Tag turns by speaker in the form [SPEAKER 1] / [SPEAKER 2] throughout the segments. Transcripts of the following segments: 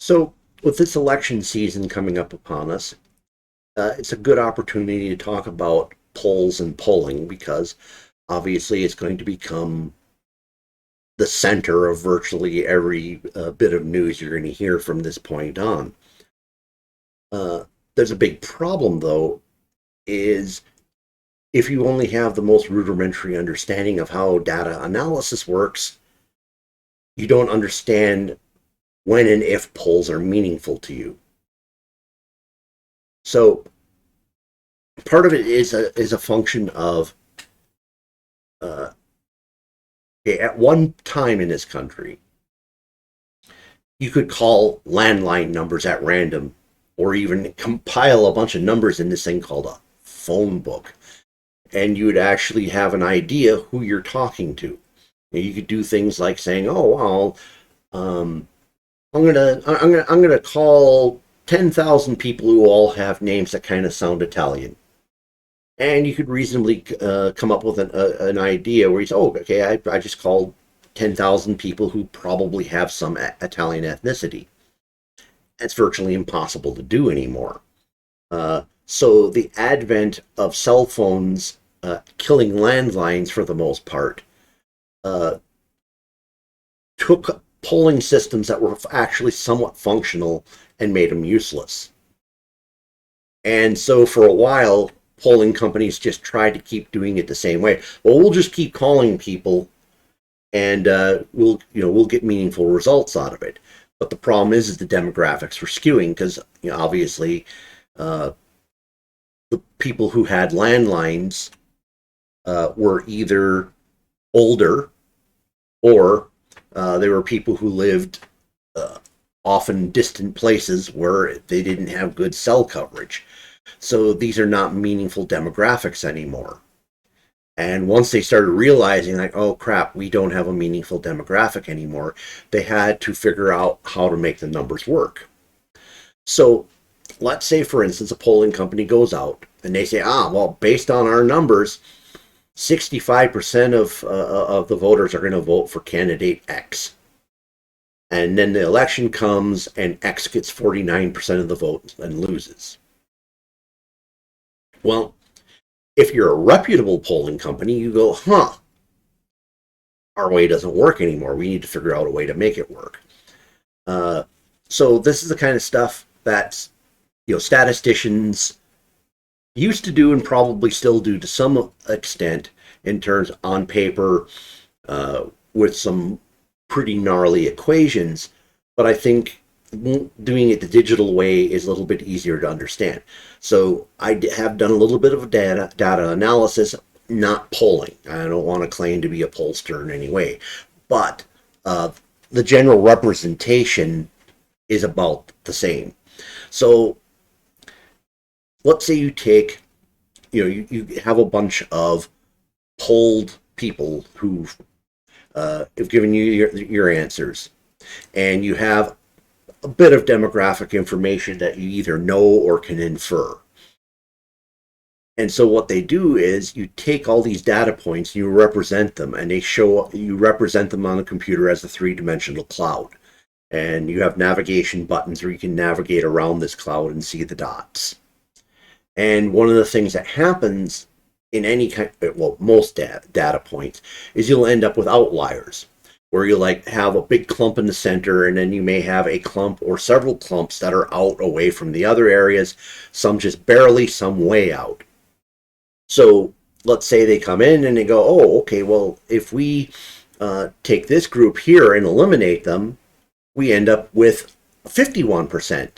[SPEAKER 1] So, with this election season coming up upon us, it's a good opportunity to talk about polls and polling because obviously it's going to become the center of virtually every bit of news you're going to hear from this point on. There's a big problem, though, is if you only have the most rudimentary understanding of how data analysis works, you don't understand when and if polls are meaningful to you. So part of it is a function of uh, at one time in this country, you could call landline numbers at random or even compile a bunch of numbers in this thing called a phone book. And you would actually have an idea who you're talking to. You could do things like saying, "Oh, well, I'm gonna call 10,000 people who all have names that kind of sound Italian." And you could reasonably come up with an idea where you say, "Oh, okay, I just called 10,000 people who probably have some Italian ethnicity." That's virtually impossible to do anymore. So the advent of cell phones killing landlines for the most part uh, took polling systems that were actually somewhat functional and made them useless. And so for a while, polling companies just tried to keep doing it the same way. Well, we'll just keep calling people, and we'll get meaningful results out of it. But the problem is the demographics were skewing because obviously uh, the people who had landlines were either older or they were people who lived uh, often distant places where they didn't have good cell coverage. So these are not meaningful demographics anymore. And once they started realizing, like, oh crap, we don't have a meaningful demographic anymore, they had to figure out how to make the numbers work. So let's say, for instance, a polling company goes out and they say, well, based on our numbers, 65% of the voters are going to vote for candidate X. And then the election comes and X gets 49% of the vote and loses. Well, if you're a reputable polling company, you go, our way doesn't work anymore. We need to figure out a way to make it work. So this is the kind of stuff that statisticians used to do and probably still do to some extent in terms on paper with some pretty gnarly equations. But I think doing it the digital way is a little bit easier to understand. So I have done a little bit of data analysis, not polling. I don't want to claim to be a pollster in any way, but the general representation is about the same. So let's say you take, you have a bunch of polled people who have given you your answers, and you have a bit of demographic information that you either know or can infer. And so what they do is you take all these data points, you represent them, and you represent them on the computer as a three-dimensional cloud. And you have navigation buttons where you can navigate around this cloud and see the dots. And one of the things that happens in any kind, well, most data points, is you'll end up with outliers, where you have a big clump in the center, and then you may have a clump or several clumps that are out away from the other areas, some just barely, some way out. So let's say they come in and they go, oh, okay, well, if we take this group here and eliminate them, we end up with 51%.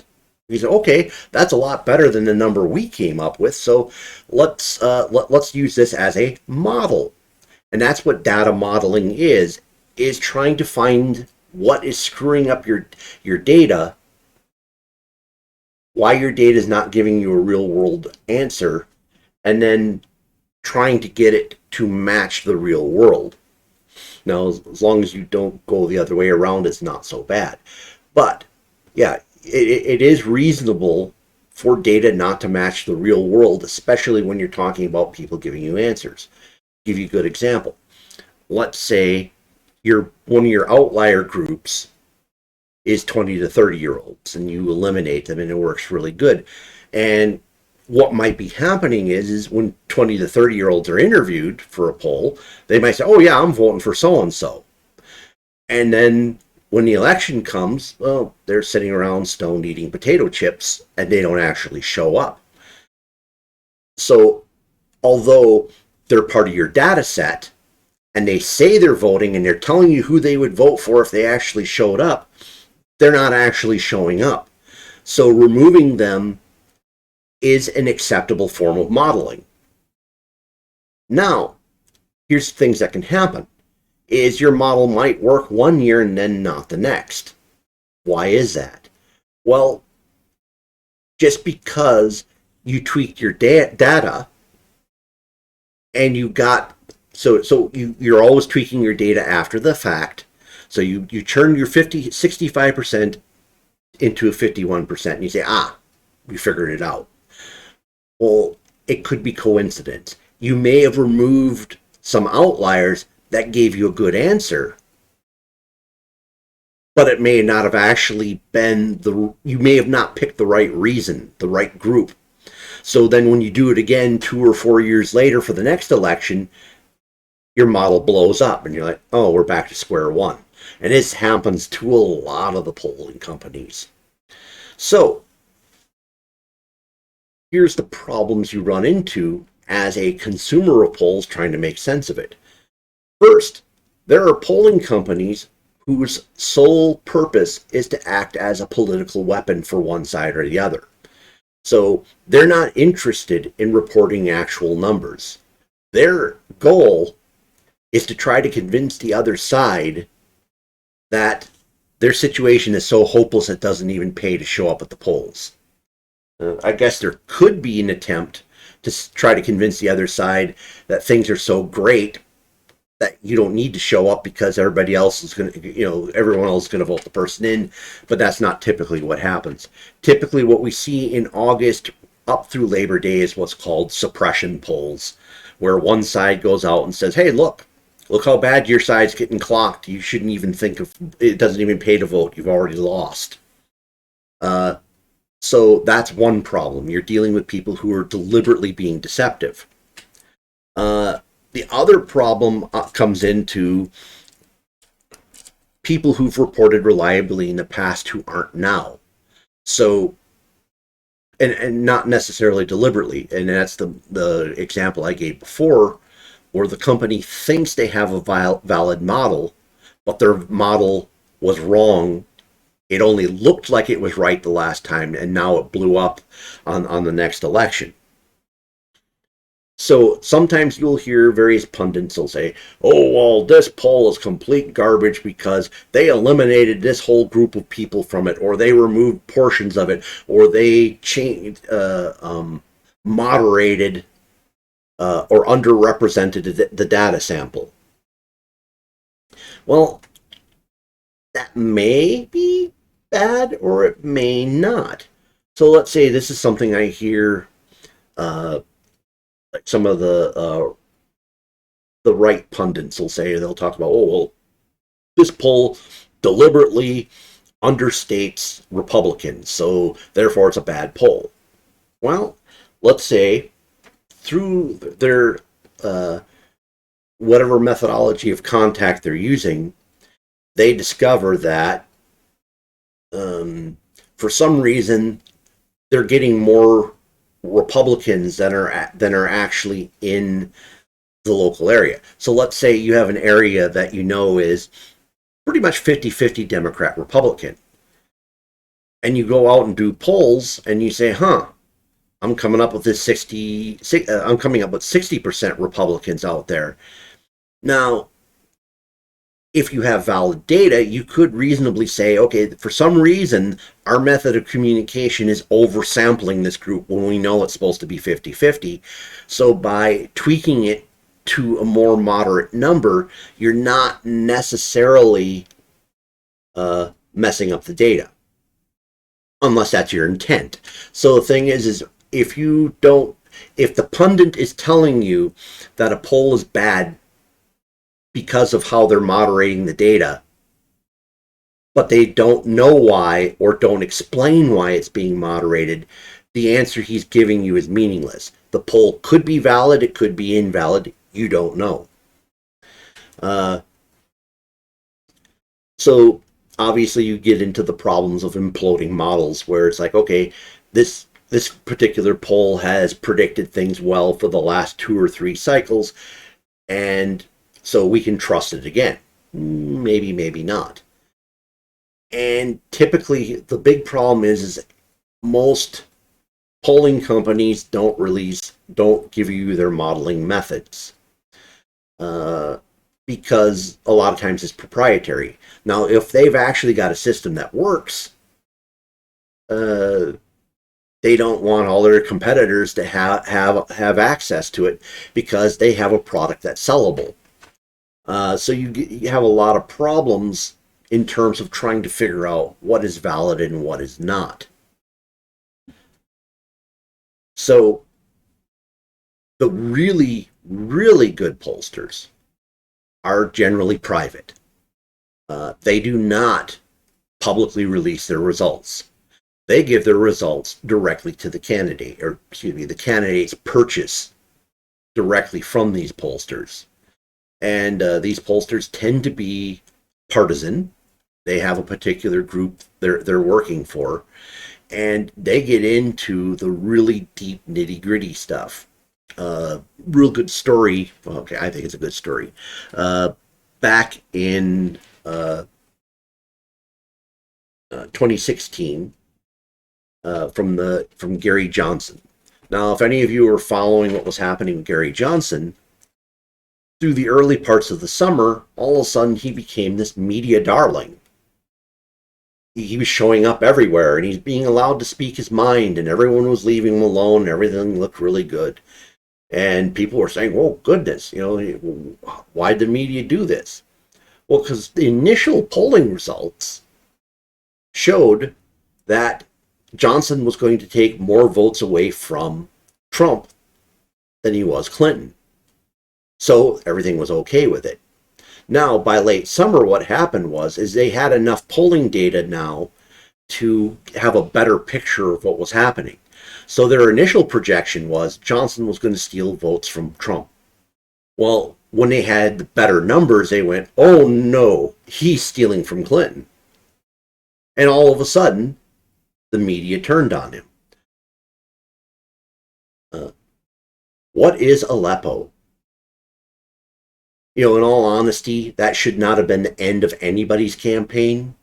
[SPEAKER 1] You say, okay, that's a lot better than the number we came up with. So let's use this as a model, and that's what data modeling is trying to find what is screwing up your data, why your data is not giving you a real world answer, and then trying to get it to match the real world. Now, as long as you don't go the other way around, it's not so bad. But yeah, it is reasonable for data not to match the real world, especially when you're talking about people giving you answers. I'll give you a good example. Let's say one of your outlier groups is 20 to 30-year-olds, and you eliminate them, and it works really good. And what might be happening is when 20 to 30-year-olds are interviewed for a poll, they might say, oh yeah, I'm voting for so-and-so. And then when the election comes, well, they're sitting around stoned eating potato chips, and they don't actually show up. So although they're part of your data set, and they say they're voting, and they're telling you who they would vote for if they actually showed up, they're not actually showing up. So removing them is an acceptable form of modeling. Now, here's things that can happen. Is your model might work one year and then not the next. Why is that? Well, just because you tweaked your data and you got, you're always tweaking your data after the fact. So you turn your 65% into a 51%, and you say, we figured it out. Well, it could be coincidence. You may have removed some outliers that gave you a good answer, but it may not have actually been you may have not picked the right reason, the right group. So then when you do it again 2 or 4 years later for the next election, your model blows up and you're like, oh, we're back to square one. And this happens to a lot of the polling companies. So here's the problems you run into as a consumer of polls trying to make sense of it. First, there are polling companies whose sole purpose is to act as a political weapon for one side or the other. So they're not interested in reporting actual numbers. Their goal is to try to convince the other side that their situation is so hopeless it doesn't even pay to show up at the polls. I guess there could be an attempt to try to convince the other side that things are so great that you don't need to show up because everybody else is going to, everyone else is going to vote the person in, but that's not typically what happens. Typically what we see in August up through Labor Day is what's called suppression polls, where one side goes out and says, hey, look how bad your side's getting clocked. You shouldn't even think of, it doesn't even pay to vote. You've already lost. So that's one problem. You're dealing with people who are deliberately being deceptive. The other problem comes into people who've reported reliably in the past who aren't now. So, and not necessarily deliberately. And that's the example I gave before, where the company thinks they have a valid model, but their model was wrong. It only looked like it was right the last time, and now it blew up on the next election. So sometimes you'll hear various pundits will say, oh, well, this poll is complete garbage because they eliminated this whole group of people from it, or they removed portions of it, or they changed, moderated, or underrepresented the data sample. Well, that may be bad, or it may not. So let's say this is something I hear, like some of the right pundits will say. They'll talk about, oh, well, this poll deliberately understates Republicans, so therefore it's a bad poll. Well, let's say through their whatever methodology of contact they're using, they discover that for some reason they're getting more Republicans that are actually in the local area. So let's say you have an area that is pretty much 50-50 Democrat Republican, and you go out and do polls and you say, I'm coming up with this I'm coming up with 60% Republicans out there. Now, if you have valid data, you could reasonably say, okay, for some reason, our method of communication is oversampling this group when we know it's supposed to be 50-50. So by tweaking it to a more moderate number, you're not necessarily messing up the data, unless that's your intent. So the thing is if the pundit is telling you that a poll is bad because of how they're moderating the data, but they don't know why or don't explain why it's being moderated, the answer he's giving you is meaningless. The poll could be valid, it could be invalid, you don't know. So obviously you get into the problems of imploding models where it's like, okay, this particular poll has predicted things well for the last 2 or 3 cycles, and so we can trust it again. Maybe, maybe not. And typically the big problem is most polling companies don't give you their modeling methods. Because a lot of times it's proprietary. Now, if they've actually got a system that works, they don't want all their competitors to have access to it because they have a product that's sellable. So you have a lot of problems in terms of trying to figure out what is valid and what is not. So the really, really good pollsters are generally private. They do not publicly release their results. They give their results directly to the candidate, or excuse me, the candidates purchase directly from these pollsters. And these pollsters tend to be partisan. They have a particular group they're working for, and they get into the really deep nitty-gritty stuff. Real good story. Okay, I think it's a good story. Back in 2016, from Gary Johnson. Now, if any of you are following what was happening with Gary Johnson, through the early parts of the summer, all of a sudden he became this media darling. He was showing up everywhere, and he's being allowed to speak his mind, and everyone was leaving him alone, and everything looked really good. And people were saying, "Oh, goodness, why did the media do this?" Well, because the initial polling results showed that Johnson was going to take more votes away from Trump than he was Clinton. So everything was okay with it. Now, by late summer, what happened is they had enough polling data now to have a better picture of what was happening. So their initial projection was Johnson was going to steal votes from Trump. Well, when they had better numbers, they went, "Oh no, he's stealing from Clinton." And all of a sudden, the media turned on him. What is Aleppo? In all honesty, that should not have been the end of anybody's campaign.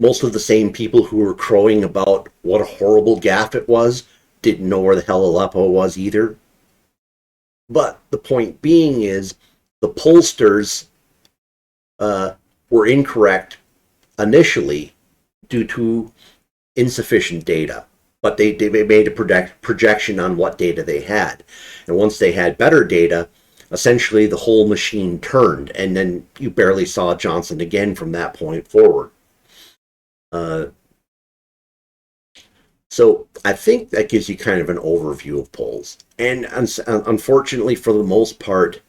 [SPEAKER 1] Most of the same people who were crowing about what a horrible gaffe it was didn't know where the hell Aleppo was either. But the point being is the pollsters were incorrect initially due to insufficient data. But they made a projection on what data they had. And once they had better data, essentially the whole machine turned, and then you barely saw Johnson again from that point forward. So I think that gives you kind of an overview of polls. And unfortunately, for the most part,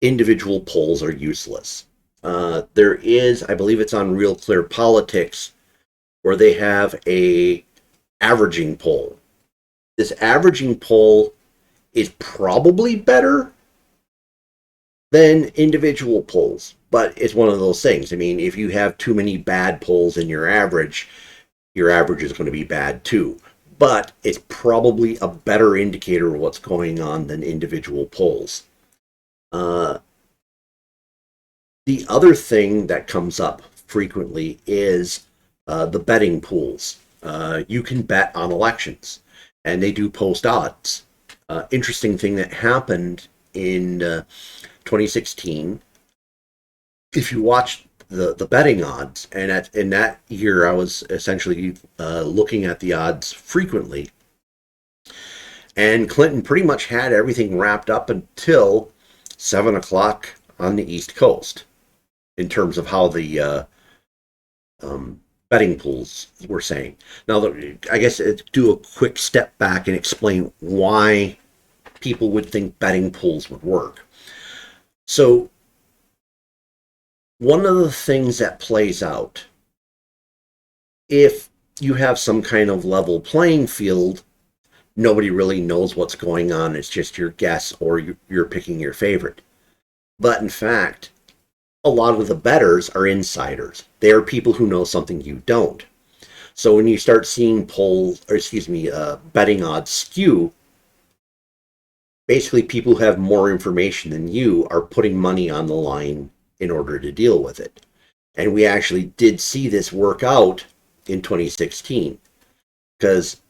[SPEAKER 1] individual polls are useless. There is, I believe it's on Real Clear Politics, where they have a averaging poll. This averaging poll is probably better than individual polls, but it's one of those things. I mean, if you have too many bad polls in your average is going to be bad too. But it's probably a better indicator of what's going on than individual polls. The other thing that comes up frequently is the betting pools. You can bet on elections, and they do post odds. Interesting thing that happened in 2016, if you watch the betting odds, and in that year I was essentially looking at the odds frequently, and Clinton pretty much had everything wrapped up until 7 o'clock on the East Coast in terms of how the betting pools were saying. Now, I guess do a quick step back and explain why people would think betting pools would work. So one of the things that plays out, if you have some kind of level playing field, nobody really knows what's going on. It's just your guess, or you're picking your favorite. But in fact, a lot of the bettors are insiders. They are people who know something you don't. So when you start seeing betting odds skew, basically people who have more information than you are putting money on the line in order to deal with it. And we actually did see this work out in 2016 because,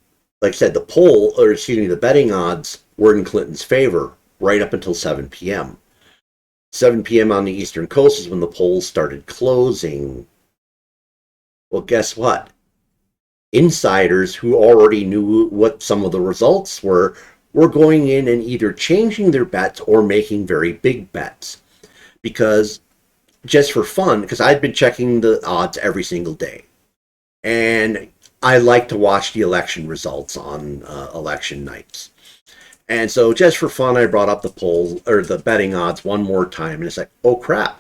[SPEAKER 1] like I said, the betting odds were in Clinton's favor right up until 7 p.m. 7 p.m. on the Eastern Coast is when the polls started closing. Well, guess what? Insiders who already knew what some of the results were going in and either changing their bets or making very big bets. Because just for fun, because I'd been checking the odds every single day. And I like to watch the election results on election nights. And so just for fun, I brought up the polls or the betting odds one more time. And it's like, oh crap.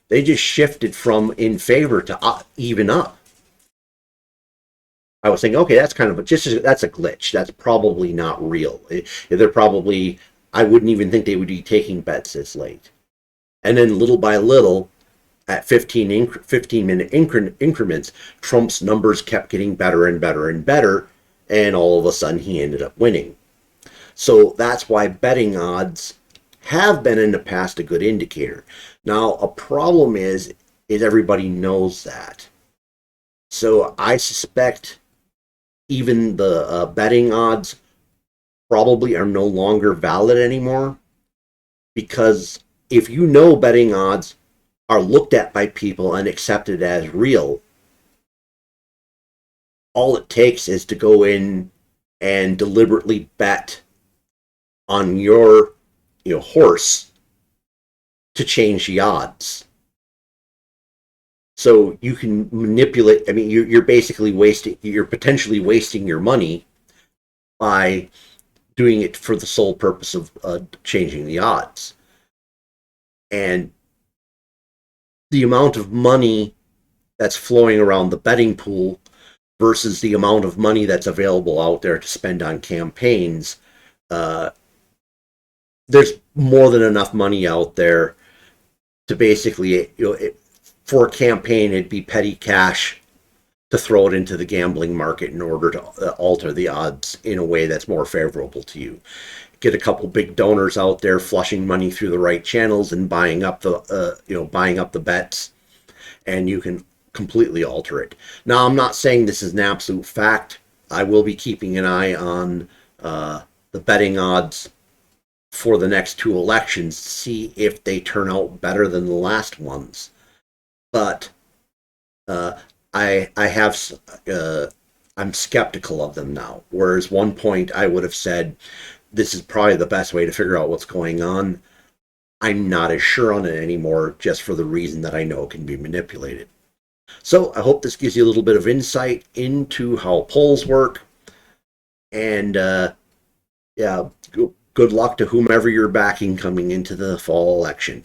[SPEAKER 1] They just shifted from in favor to even up. I was thinking, okay, that's kind of that's a glitch. That's probably not real. They're probably, I wouldn't even think they would be taking bets this late. And then little by little, at 15-minute increments, Trump's numbers kept getting better and better and better, and all of a sudden he ended up winning. So that's why betting odds have been in the past a good indicator. Now, a problem is everybody knows that. So I suspect even the betting odds probably are no longer valid anymore, because if you know betting odds are looked at by people and accepted as real, all it takes is to go in and deliberately bet on your horse to change the odds. So you can manipulate. I mean, you're basically potentially wasting your money by doing it for the sole purpose of changing the odds. And the amount of money that's flowing around the betting pool versus the amount of money that's available out there to spend on campaigns, there's more than enough money out there to basically, for a campaign, it'd be petty cash to throw it into the gambling market in order to alter the odds in a way that's more favorable to you. Get a couple big donors out there flushing money through the right channels and buying up the bets, and you can completely alter it. Now, I'm not saying this is an absolute fact. I will be keeping an eye on the betting odds for the next two elections to see if they turn out better than the last ones. But I'm skeptical of them now. Whereas one point I would have said this is probably the best way to figure out what's going on. I'm not as sure on it anymore, just for the reason that I know it can be manipulated. So I hope this gives you a little bit of insight into how polls work. And good luck to whomever you're backing coming into the fall election.